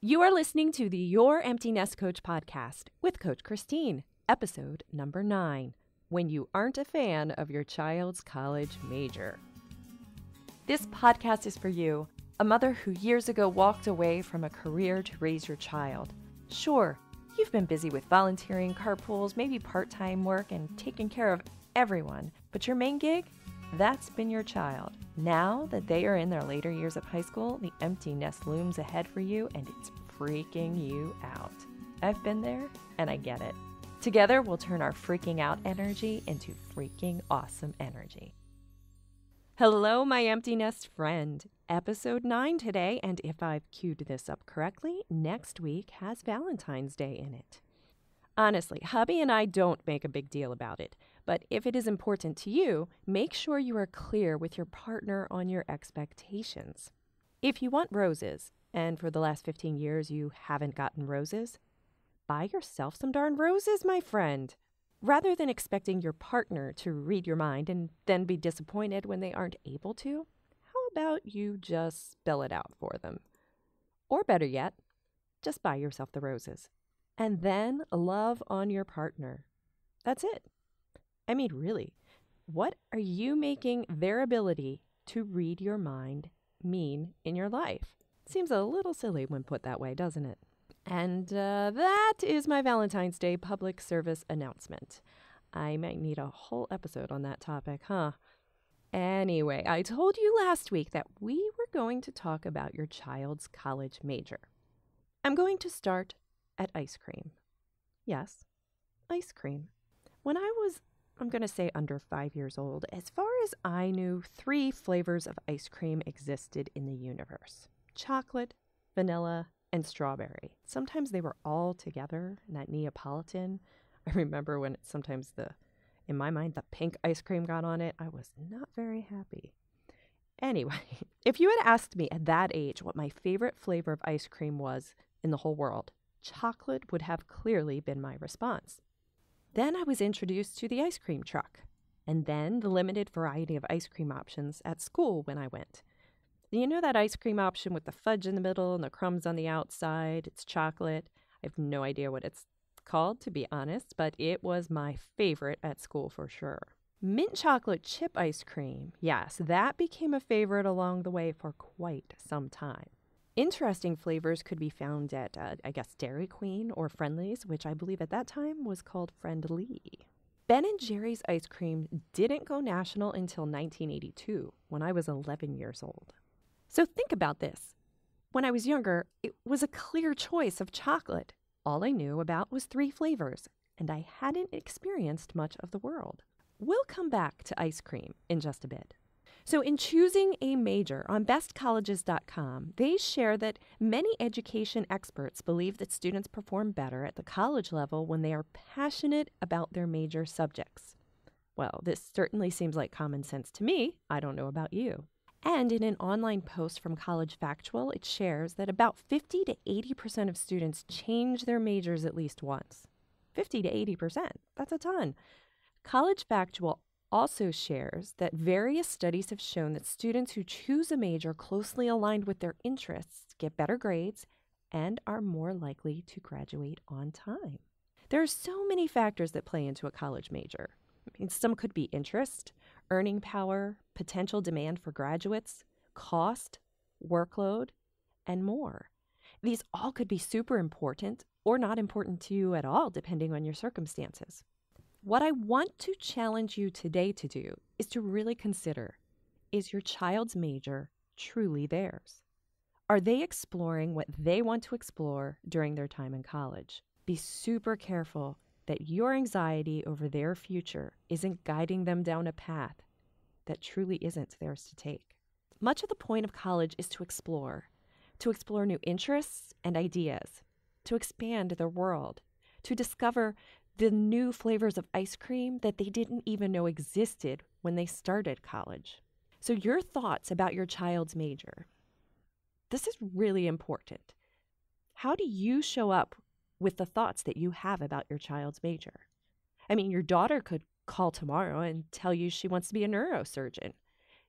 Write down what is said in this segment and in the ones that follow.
You are listening to the Your Empty Nest Coach podcast with Coach Christine, episode number 9, When You Aren't a Fan of Your Child's College Major. This podcast is for you, a mother who years ago walked away from a career to raise your child. Sure, you've been busy with volunteering, carpools, maybe part-time work, and taking care of everyone, but your main gig? That's been your child. Now that they are in their later years of high school, the empty nest looms ahead for you and it's freaking you out. I've been there and I get it. Together, we'll turn our freaking out energy into freaking awesome energy. Hello, my empty nest friend. Episode 9 today, and if I've queued this up correctly, next week has Valentine's Day in it. Honestly, hubby and I don't make a big deal about it, but if it is important to you, make sure you are clear with your partner on your expectations. If you want roses, and for the last 15 years you haven't gotten roses, buy yourself some darn roses, my friend. Rather than expecting your partner to read your mind and then be disappointed when they aren't able to, how about you just spell it out for them? Or better yet, just buy yourself the roses. And then love on your partner. That's it. I mean, really, what are you making their ability to read your mind mean in your life? Seems a little silly when put that way, doesn't it? And that is my Valentine's Day public service announcement. I might need a whole episode on that topic, huh? Anyway, I told you last week that we were going to talk about your child's college major. I'm going to start at ice cream. Yes, ice cream. When I was, I'm going to say under 5 years old, as far as I knew, 3 flavors of ice cream existed in the universe. Chocolate, vanilla, and strawberry. Sometimes they were all together in that Neapolitan. I remember when sometimes in my mind, the pink ice cream got on it. I was not very happy. Anyway, if you had asked me at that age what my favorite flavor of ice cream was in the whole world, chocolate would have clearly been my response. Then I was introduced to the ice cream truck, and then the limited variety of ice cream options at school when I went. You know that ice cream option with the fudge in the middle and the crumbs on the outside? It's chocolate. I have no idea what it's called, to be honest, but it was my favorite at school for sure. Mint chocolate chip ice cream. Yes, that became a favorite along the way for quite some time. Interesting flavors could be found at, Dairy Queen or Friendly's, which I believe at that time was called Friendly. Ben & Jerry's ice cream didn't go national until 1982, when I was 11 years old. So think about this. When I was younger, it was a clear choice of chocolate. All I knew about was 3 flavors, and I hadn't experienced much of the world. We'll come back to ice cream in just a bit. So in choosing a major on bestcolleges.com, they share that many education experts believe that students perform better at the college level when they are passionate about their major subjects. Well, this certainly seems like common sense to me. I don't know about you. And in an online post from College Factual, it shares that about 50 to 80% of students change their majors at least once. 50 to 80%, that's a ton. College Factual also shares that various studies have shown that students who choose a major closely aligned with their interests get better grades and are more likely to graduate on time. There are so many factors that play into a college major. Some could be interest, earning power, potential demand for graduates, cost, workload, and more. These all could be super important or not important to you at all, depending on your circumstances. What I want to challenge you today to do is to really consider, is your child's major truly theirs? Are they exploring what they want to explore during their time in college? Be super careful that your anxiety over their future isn't guiding them down a path that truly isn't theirs to take. Much of the point of college is to explore new interests and ideas, to expand their world, to discover the new flavors of ice cream that they didn't even know existed when they started college. So your thoughts about your child's major. This is really important. How do you show up with the thoughts that you have about your child's major? I mean, your daughter could call tomorrow and tell you she wants to be a neurosurgeon.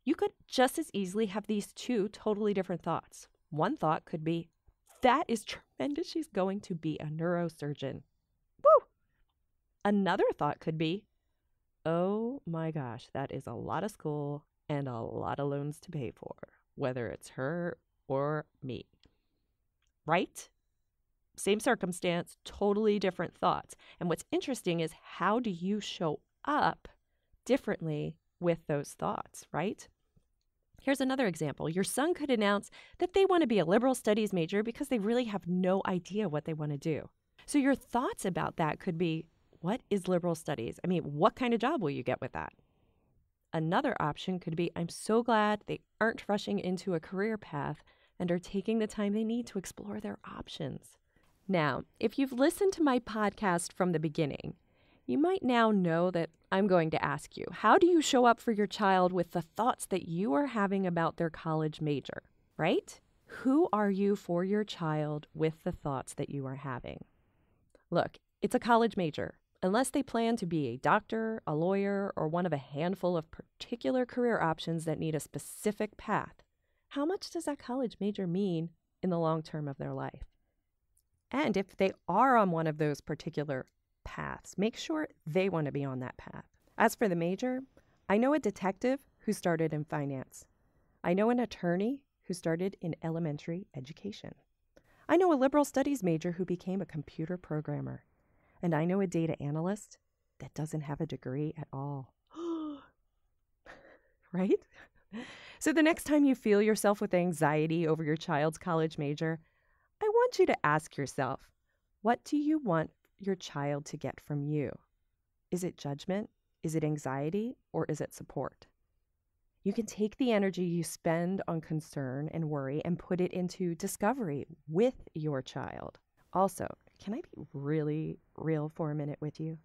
You could just as easily have these 2 totally different thoughts. One thought could be, that is tremendous. She's going to be a neurosurgeon. Woo! Another thought could be, oh my gosh, that is a lot of school and a lot of loans to pay for, whether it's her or me. Right? Same circumstance, totally different thoughts. And what's interesting is, how do you show up differently with those thoughts, right? Here's another example. Your son could announce that they want to be a liberal studies major because they really have no idea what they want to do. So your thoughts about that could be, what is liberal studies? I mean, what kind of job will you get with that? Another option could be, I'm so glad they aren't rushing into a career path and are taking the time they need to explore their options. Now, if you've listened to my podcast from the beginning, you might now know that I'm going to ask you, how do you show up for your child with the thoughts that you are having about their college major, right? Who are you for your child with the thoughts that you are having? Look, it's a college major. Unless they plan to be a doctor, a lawyer, or one of a handful of particular career options that need a specific path, how much does that college major mean in the long term of their life? And if they are on one of those particular paths, make sure they want to be on that path. As for the major, I know a detective who started in finance. I know an attorney who started in elementary education. I know a liberal studies major who became a computer programmer. And I know a data analyst that doesn't have a degree at all. Right? So the next time you feel yourself with anxiety over your child's college major, I want you to ask yourself, what do you want your child to get from you? Is it judgment? Is it anxiety? Or is it support? You can take the energy you spend on concern and worry and put it into discovery with your child. Also, can I be really real for a minute with you?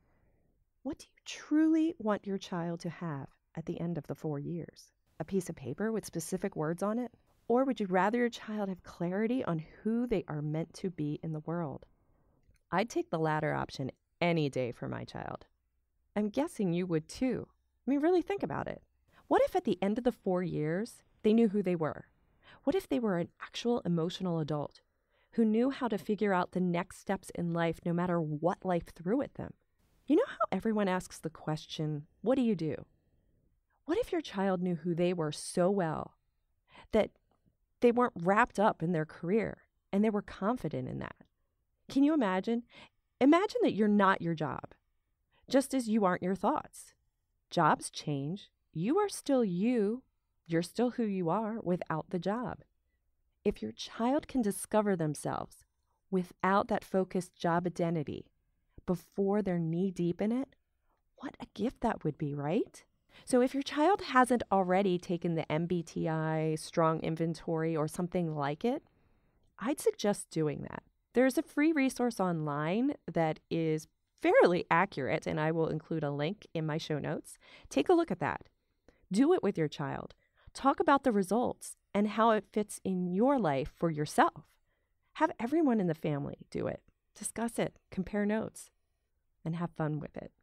What do you truly want your child to have at the end of the 4 years? A piece of paper with specific words on it? Or would you rather your child have clarity on who they are meant to be in the world? I'd take the latter option any day for my child. I'm guessing you would too. I mean, really think about it. What if at the end of the 4 years, they knew who they were? What if they were an actual emotional adult who knew how to figure out the next steps in life no matter what life threw at them? You know how everyone asks the question, what do you do? What if your child knew who they were so well that they weren't wrapped up in their career and they were confident in that? Can you imagine? Imagine that you're not your job, just as you aren't your thoughts. Jobs change. You are still you. You're still who you are without the job. If your child can discover themselves without that focused job identity before they're knee-deep in it, what a gift that would be, right? So if your child hasn't already taken the MBTI strong inventory or something like it, I'd suggest doing that. There's a free resource online that is fairly accurate, and I will include a link in my show notes. Take a look at that. Do it with your child. Talk about the results and how it fits in your life for yourself. Have everyone in the family do it. Discuss it, compare notes, and have fun with it.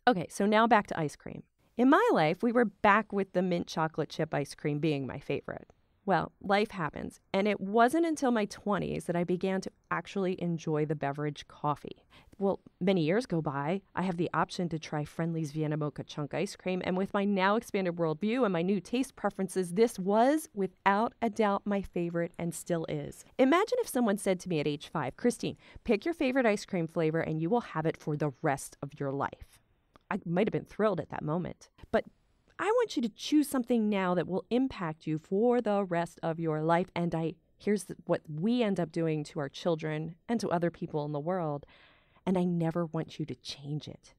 Okay, so now back to ice cream. In my life, we were back with the mint chocolate chip ice cream being my favorite. Well, life happens, and it wasn't until my 20s that I began to actually enjoy the beverage coffee. Well, many years go by, I have the option to try Friendly's Vienna Mocha Chunk ice cream, and with my now expanded worldview and my new taste preferences, this was, without a doubt, my favorite and still is. Imagine if someone said to me at age 5, Christine, pick your favorite ice cream flavor and you will have it for the rest of your life. I might have been thrilled at that moment, but I want you to choose something now that will impact you for the rest of your life. And here's what we end up doing to our children and to other people in the world. And I never want you to change it.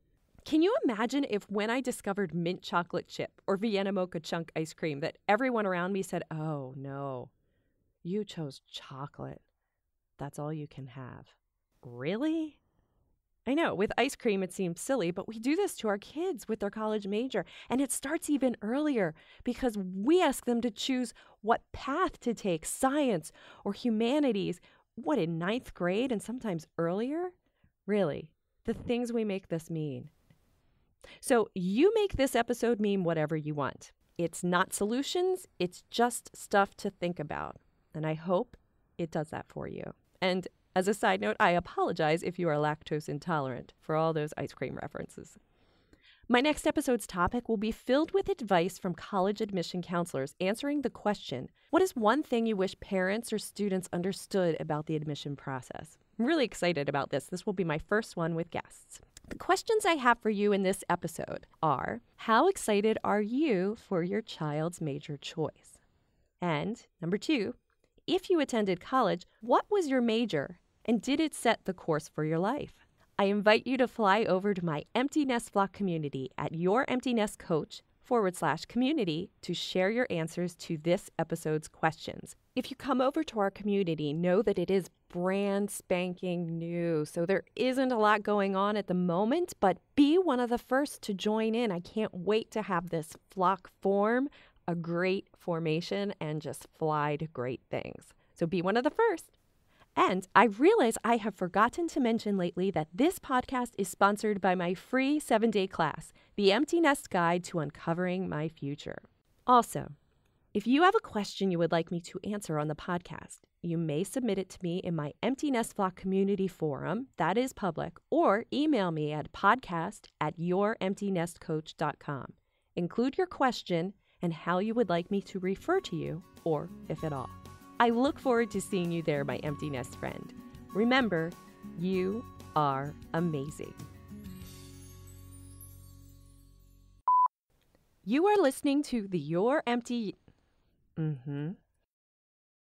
Can you imagine if when I discovered mint chocolate chip or Vienna Mocha Chunk ice cream that everyone around me said, oh no, you chose chocolate. That's all you can have. Really? I know, with ice cream it seems silly, but we do this to our kids with their college major. And it starts even earlier because we ask them to choose what path to take, science or humanities. What, in 9th grade and sometimes earlier? Really, the things we make this mean. So you make this episode mean whatever you want. It's not solutions, it's just stuff to think about. And I hope it does that for you. And as a side note, I apologize if you are lactose intolerant for all those ice cream references. My next episode's topic will be filled with advice from college admission counselors answering the question, what is one thing you wish parents or students understood about the admission process? I'm really excited about this. This will be my first one with guests. The questions I have for you in this episode are, how excited are you for your child's major choice? And number 2, if you attended college, what was your major and did it set the course for your life? I invite you to fly over to my Empty Nest Flock community at youremptynestcoach.com/community to share your answers to this episode's questions. If you come over to our community, know that it is brand spanking new, so there isn't a lot going on at the moment, but be one of the first to join in. I can't wait to have this flock form a great formation and just fly to great things. So be one of the first. And I realize I have forgotten to mention lately that this podcast is sponsored by my free 7-day class, The Empty Nest Guide to Uncovering My Future. Also, if you have a question you would like me to answer on the podcast, you may submit it to me in my Empty Nest Flock community forum, that is public, or email me at podcast@youremptynestcoach.com. Include your question and how you would like me to refer to you, or if at all. I look forward to seeing you there, my empty nest friend. Remember, you are amazing. You are listening to the Your Empty...